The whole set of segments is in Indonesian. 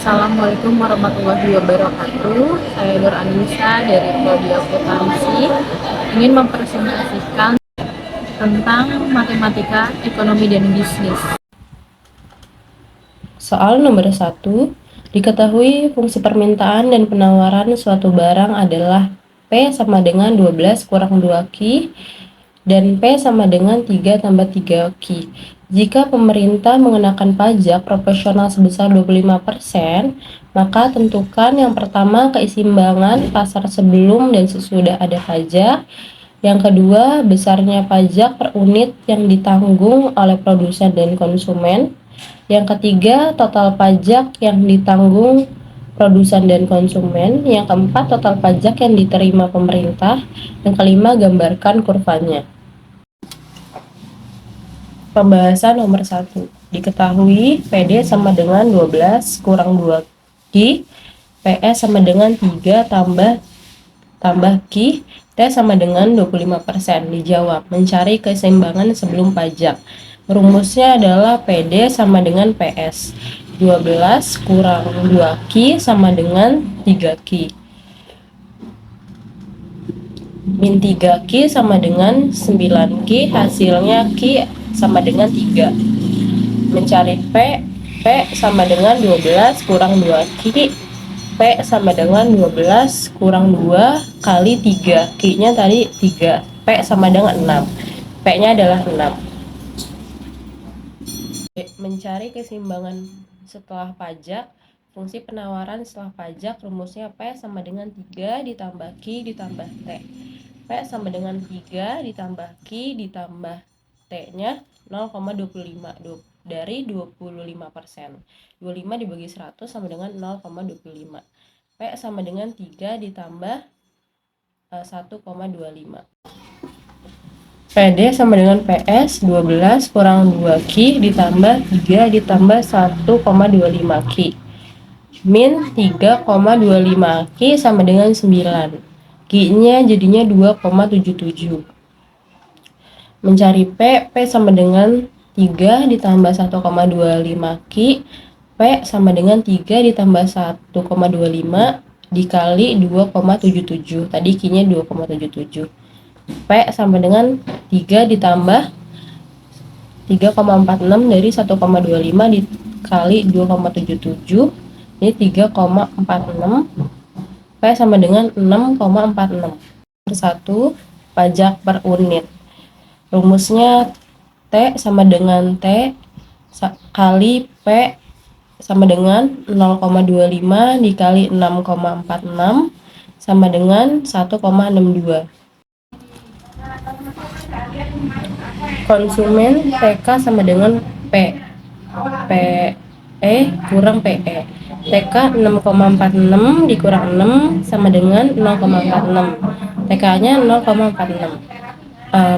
Assalamualaikum warahmatullahi wabarakatuh. Saya Nur Anissa dari Prodi Akuntansi ingin mempresentasikan tentang matematika, ekonomi, dan bisnis. Soal nomor 1, diketahui fungsi permintaan dan penawaran suatu barang adalah P sama dengan 12 kurang 2Q dan P sama dengan 3 tambah 3Q. Jika pemerintah mengenakan pajak proporsional sebesar 25%, maka tentukan yang pertama keseimbangan pasar sebelum dan sesudah ada pajak. Yang kedua, besarnya pajak per unit yang ditanggung oleh produsen dan konsumen. Yang ketiga, total pajak yang ditanggung produsen dan konsumen. Yang keempat, total pajak yang diterima pemerintah. Yang kelima, gambarkan kurvanya. Pembahasan nomor 1. Diketahui PD sama dengan 12 kurang 2Q, PS sama dengan 3 tambah Q, T sama dengan 25%. Dijawab, mencari keseimbangan sebelum pajak. Rumusnya adalah PD sama dengan PS. 12 kurang 2Q sama dengan 3Q. Min 3Q sama dengan 9Q, hasilnya Q sama dengan 3. Mencari P sama dengan 12 kurang 2Q, P sama dengan 12 kurang 2 kali 3. Q-nya tadi 3, P sama dengan 6. P-nya adalah 6. Mencari keseimbangan setelah pajak. Fungsi penawaran setelah pajak rumusnya P sama dengan 3 ditambah Q ditambah T. P sama dengan 3 ditambah Q ditambah T-nya 0,25 dari 25%. 25 dibagi 100 sama dengan 0,25. P sama dengan 3 ditambah 1,25. PD sama dengan PS 12 kurang 2Q ditambah 3 ditambah 1,25Q. Min 3,25Q sama dengan 9. Q-nya jadinya 2,77. Mencari P sama dengan 3 ditambah 1,25Q. P sama dengan 3 ditambah 1,25 dikali 2,77. Tadi Q-nya 2,77. P sama dengan 3 ditambah 3,46 dari 1,25 dikali 2,77. Ini 3,46. P sama dengan 6,46. Persatu, pajak per unit. Rumusnya T sama dengan T kali P sama dengan 0,25 dikali 6,46 sama dengan 1,62. Konsumen TK sama dengan PE kurang PE. TK 6,46 dikurang 6 sama dengan 0,46. TK-nya 0,46.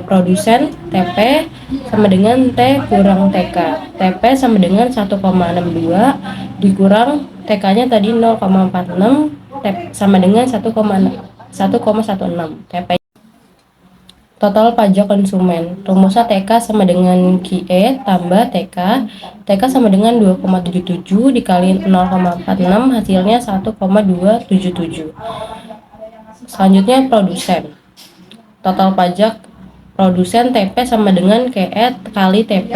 Produsen TP sama dengan T kurang TK. TP sama dengan 1,62 dikurang TK-nya tadi 0,46 sama dengan 1,16. TP total pajak konsumen. Rumusnya TK sama dengan QE tambah TK. TK sama dengan 2,77 dikali 0,46 hasilnya 1,277. Selanjutnya produsen. Total pajak produsen TP sama dengan QE kali TP.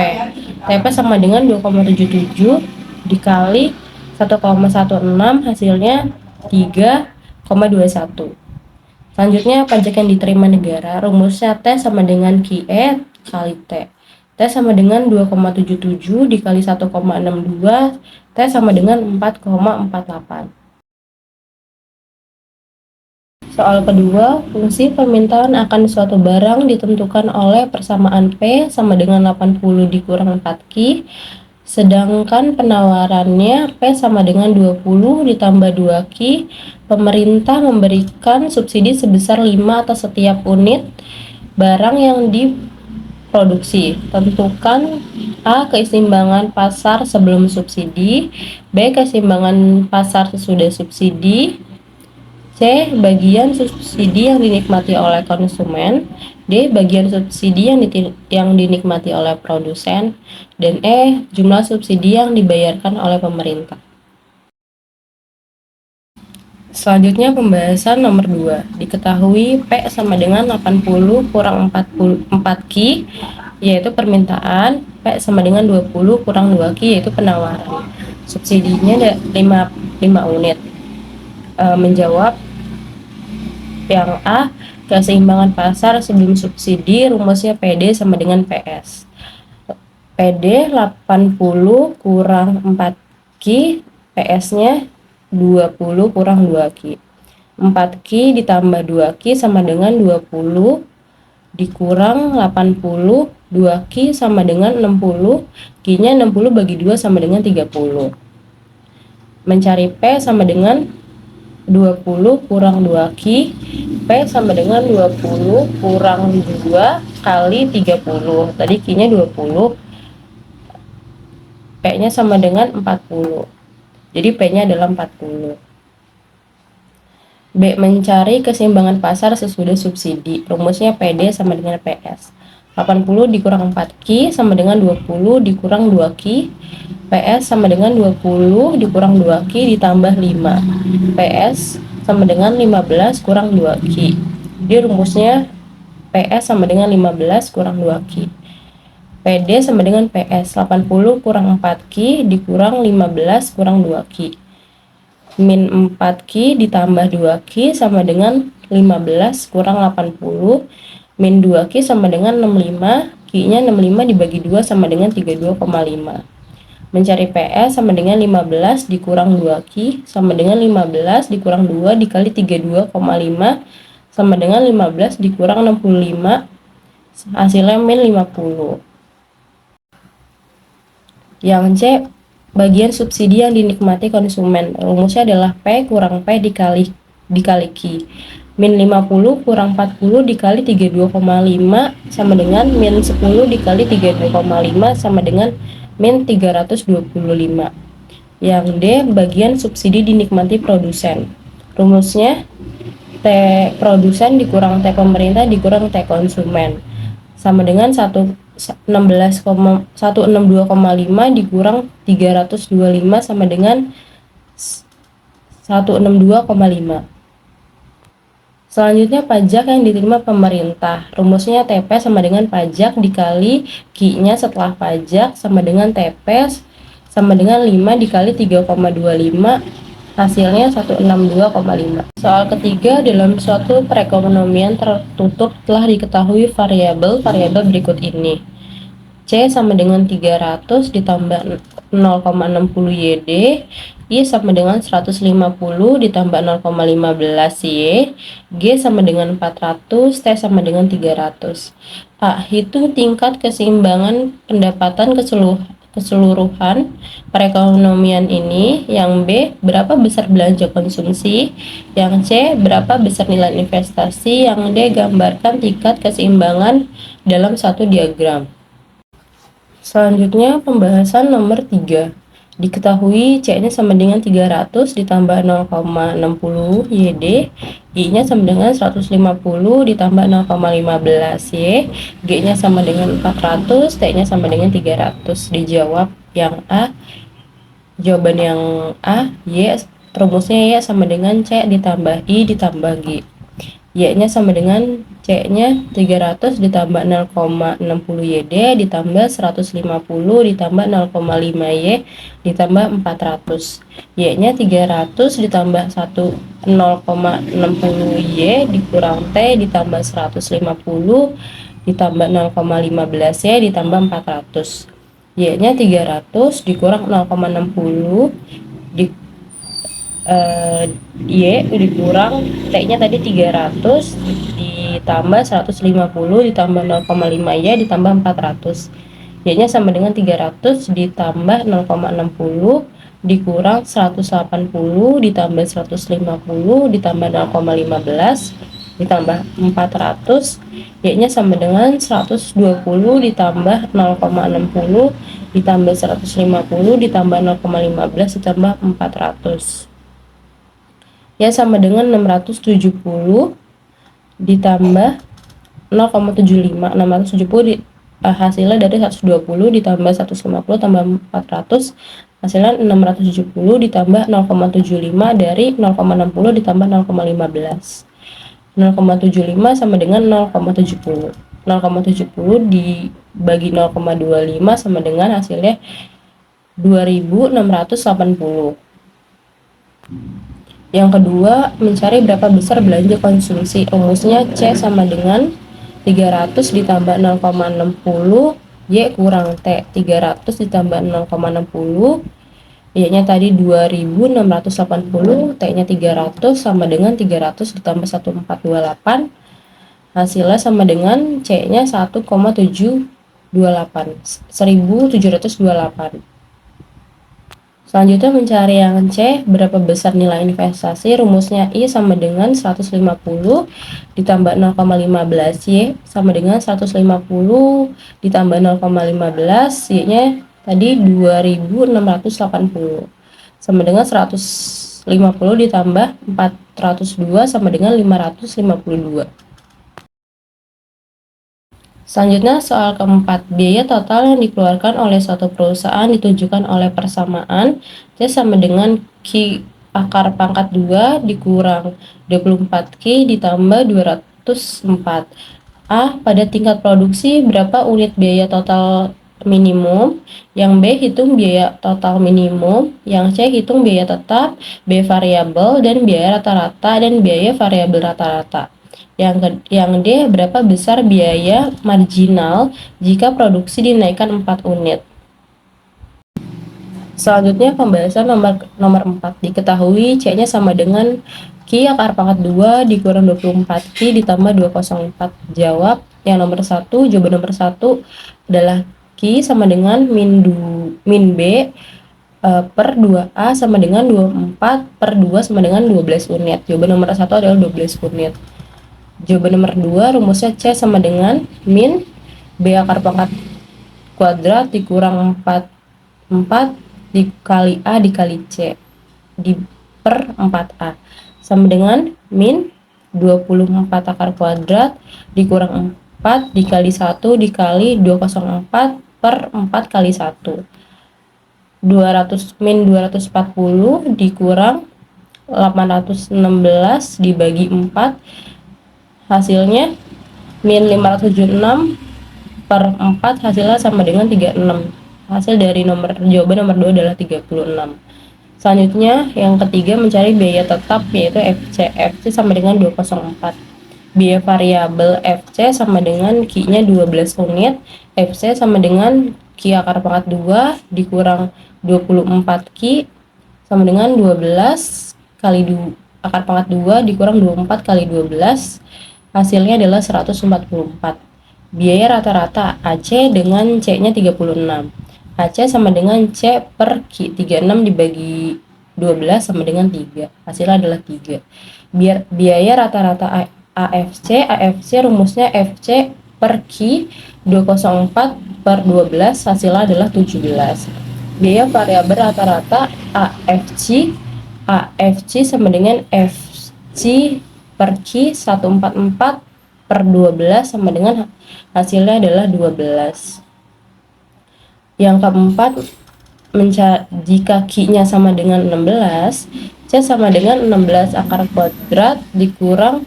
TP sama dengan 2,77 dikali 1,16 hasilnya 3,21. Selanjutnya pajak yang diterima negara. Rumusnya T sama dengan QE kali T. T sama dengan 2,77 dikali 1,62. T sama dengan 4,48. Soal kedua, fungsi permintaan akan suatu barang ditentukan oleh persamaan P sama dengan 80 dikurang 4Q. Sedangkan penawarannya P sama dengan 20 ditambah 2Q. Pemerintah memberikan subsidi sebesar 5 atas setiap unit barang yang diproduksi. Tentukan A. Keseimbangan pasar sebelum subsidi. B. Keseimbangan pasar sesudah subsidi. C. Bagian subsidi yang dinikmati oleh konsumen. D. Bagian subsidi yang dinikmati oleh produsen. Dan E. Jumlah subsidi yang dibayarkan oleh pemerintah. Selanjutnya pembahasan nomor 2. Diketahui P sama dengan 80 kurang 4Q, yaitu permintaan, P sama dengan 20 kurang 2Q, yaitu penawaran. Subsidinya ada 5 unit. Menjawab yang A, keseimbangan pasar sebelum subsidi, rumusnya PD sama dengan PS. PD 80 kurang 4Q, PS-nya 20 kurang 2Q. 4Q ditambah 2Q sama dengan 20 dikurang 80, 2Q sama dengan 60, Q-nya 60 bagi 2 sama dengan 30. Mencari P sama dengan 20 kurang 2Q, P sama dengan 20 kurang 2 kali 30. Tadi Q-nya 20, P-nya sama dengan 40. Jadi P-nya adalah 40. B. Mencari keseimbangan pasar sesudah subsidi. Rumusnya PD sama dengan PS. 80 dikurang 4Q sama dengan 20 dikurang 2Q. PS sama dengan 20 dikurang 2Q ditambah 5. PS sama dengan 15 kurang 2Q. Jadi rumusnya PS sama dengan 15 kurang 2Q. PD sama dengan PS. 80 kurang 4Q dikurang 15 kurang 2Q. Min 4Q ditambah 2Q sama dengan 15 kurang 80. Min 2Q sama dengan 65. Q-nya 65 dibagi 2 sama dengan 32,5. Mencari PS sama dengan 15 dikurang 2Q sama dengan 15 dikurang 2 dikali 32,5 sama dengan 15 dikurang 65. Hasilnya min 50. Yang C, bagian subsidi yang dinikmati konsumen. Rumusnya adalah P kurang P dikali Q. Min 50 kurang 40 dikali 32,5 sama dengan min 10 dikali 32,5 sama dengan min 325. Yang D, bagian subsidi dinikmati produsen. Rumusnya T produsen dikurang T pemerintah dikurang T konsumen sama dengan 162,5 dikurang 325 sama dengan 162,5. Selanjutnya pajak yang diterima pemerintah. Rumusnya TP sama dengan pajak dikali Q-nya setelah pajak sama dengan TP sama dengan 5 dikali 3,25, hasilnya 162,5. Soal ketiga, dalam suatu perekonomian tertutup telah diketahui variabel berikut ini. C sama dengan 300 ditambah 0,60 YD, I sama dengan 150 ditambah 0,15 Y, G sama dengan 400, T sama dengan 300. A. Hitung tingkat keseimbangan pendapatan keseluruhan perekonomian ini. Yang B, berapa besar belanja konsumsi. Yang C, berapa besar nilai investasi. Yang D, gambarkan tingkat keseimbangan dalam satu diagram. Selanjutnya pembahasan nomor 3. Diketahui C-nya sama dengan 300 ditambah 0,60 YD, I-nya sama dengan 150 ditambah 0,15 Y, G-nya sama dengan 400, T-nya sama dengan 300. Dijawab yang A. Jawaban yang A, Y, rumusnya Y sama dengan C ditambah I ditambah G. Y-nya sama dengan C-nya 300 ditambah 0,60 YD ditambah 150 ditambah 0,5 Y ditambah 400. Y-nya 300 ditambah 0,60 Y dikurang T ditambah 150 ditambah 0,15 Y ditambah 400. Y-nya 300 dikurang 0,60 Y dikurang T-nya tadi 300 ditambah 150 ditambah 0,5 Y ditambah 400. Y-nya sama dengan 300 ditambah 0,60 dikurang 180 ditambah 150 ditambah 0,15 ditambah 400. Y-nya sama dengan 120 ditambah 0,60 ditambah 150 ditambah 0,15 ditambah 400. Ya sama dengan 670 ditambah 0,75. 670 hasilnya dari 120 ditambah 150 tambah 400 Hasilnya 670 ditambah 0,75 dari 0,60 ditambah 0,15. 0,75 sama dengan 0,70. 0,70 dibagi 0,25 sama dengan hasilnya 2680. Yang kedua, mencari berapa besar belanja konsumsi. Rumusnya C sama dengan 300 ditambah 0,60 Y kurang T. 300 ditambah 0,60 Y-nya tadi 2680, T-nya 300 sama dengan 300 ditambah 1428. Hasilnya sama dengan C-nya 1,728. 1728. Selanjutnya mencari yang C, berapa besar nilai investasi. Rumusnya I sama dengan 150 ditambah 0,15 Y sama dengan 150 ditambah 0,15 Y-nya tadi 2680 sama dengan 150 ditambah 402 sama dengan 552. Selanjutnya soal keempat, biaya total yang dikeluarkan oleh suatu perusahaan ditunjukkan oleh persamaan C sama dengan Q akar pangkat 2 dikurang 24Q ditambah 204. A, pada tingkat produksi berapa unit biaya total minimum, yang B hitung biaya total minimum, yang C hitung biaya tetap, B variabel, dan biaya rata-rata dan biaya variabel rata-rata. Yang D, berapa besar biaya marginal jika produksi dinaikkan 4 unit. Selanjutnya pembahasan nomor 4. Diketahui C-nya sama dengan Q akar pangkat 2 dikurang 24Q ditambah 204. Jawab yang nomor 1, jawaban nomor 1 adalah Q sama dengan min B per 2A sama dengan 24 per 2 sama dengan 12 unit. Jawaban nomor 1 adalah 12 unit. Jawaban nomor 2, rumusnya C sama dengan min B akar pangkat kuadrat dikurang 4 dikali A dikali C di per 4A sama dengan min 24 akar kuadrat dikurang 4 dikali 1 dikali 204 per 4 kali 1. 240 dikurang 816 dibagi 4, hasilnya min 576 per 4, hasilnya sama dengan 36. Hasil dari jawaban nomor 2 adalah 36. Selanjutnya yang ketiga, mencari biaya tetap yaitu FC. FC sama dengan 204. Biaya variabel FC sama dengan Q-nya 12 unit. FC sama dengan Q akar pangkat 2 dikurang 24Q sama dengan 12 kali akar pangkat 2 dikurang 24 kali 12. Hasilnya adalah 144. Biaya rata-rata AC dengan C-nya 36. AC sama dengan C per Q. 36 dibagi 12 sama dengan 3. Hasilnya adalah 3. Biaya rata-rata AFC rumusnya FC per Q 204 per 12, hasilnya adalah 17. Biaya variabel rata-rata AFC sama dengan FC per Q 144 per 12 sama dengan hasilnya adalah 12. Yang keempat, jika Q-nya sama dengan 16, C sama dengan 16 akar kuadrat dikurang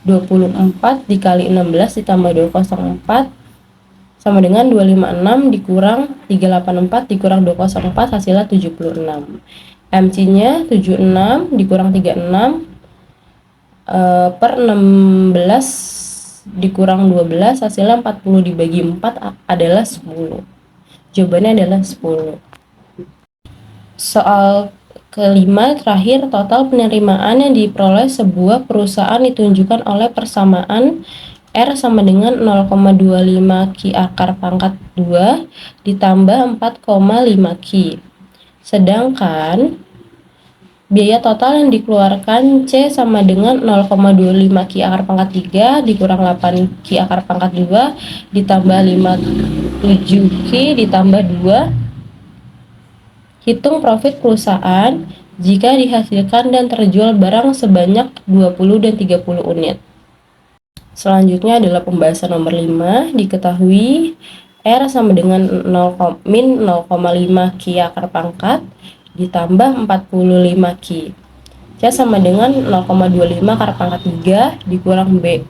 24 dikali 16 ditambah 204 sama dengan 256 dikurang 384 dikurang 204, hasilnya 76. MC-nya 76 dikurang 36 per 16 dikurang 12, hasilnya 40 dibagi 4 adalah 10. Jawabannya adalah 10. Soal kelima terakhir, total penerimaan yang diperoleh sebuah perusahaan ditunjukkan oleh persamaan R sama dengan 0,25 Q akar pangkat 2 ditambah 4,5 Q. Sedangkan biaya total yang dikeluarkan C sama dengan 0,25 Q akar pangkat 3 dikurang 8 Q akar pangkat 2 ditambah 57 Q ditambah 2. Hitung profit perusahaan jika dihasilkan dan terjual barang sebanyak 20 dan 30 unit. Selanjutnya adalah pembahasan nomor 5. Diketahui R sama dengan min 0,5 Ki akar pangkat ditambah 45 Ki. C sama dengan 0,25 akar pangkat 3 dikurang B.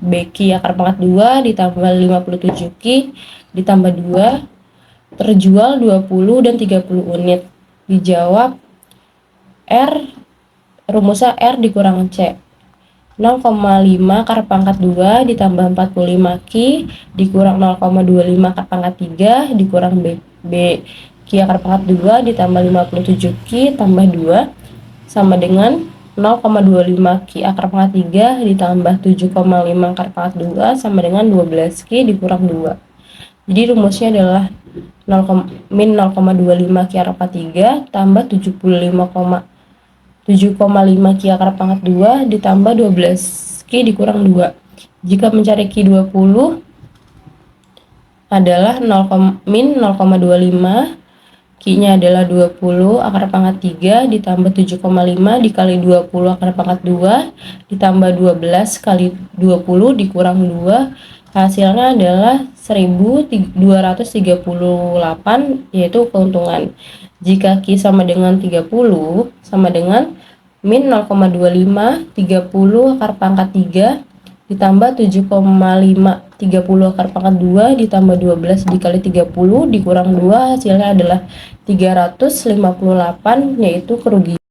B Ki akar pangkat 2 ditambah 57 Ki ditambah 2. Terjual 20 dan 30 unit. Dijawab R, rumusnya R dikurang C. 0,5 akar pangkat 2 ditambah 45 Ki dikurang 0,25 akar pangkat 3 dikurang B Ki akar pangkat 2 ditambah 57 Ki tambah 2 sama dengan 0,25 Ki akar pangkat 3 ditambah 7,5 akar pangkat 2 sama dengan 12 Ki dikurang 2. Jadi rumusnya adalah min 0,25 Ki akar pangkat 3 tambah 7,5 Ki akar pangkat 2 ditambah 12 Ki dikurang 2. Jika mencari Ki 20 adalah min 0,25, Ki-nya adalah 20 akar pangkat 3 ditambah 7,5 dikali 20 akar pangkat 2 ditambah 12 kali 20 dikurang 2. Hasilnya adalah 1238, yaitu keuntungan. Jika Ki sama dengan 30 sama dengan min 0,25 30 akar pangkat 3 ditambah 7,5 30 akar pangkat 2 ditambah 12 dikali 30 dikurang 2, hasilnya adalah 358, yaitu kerugian.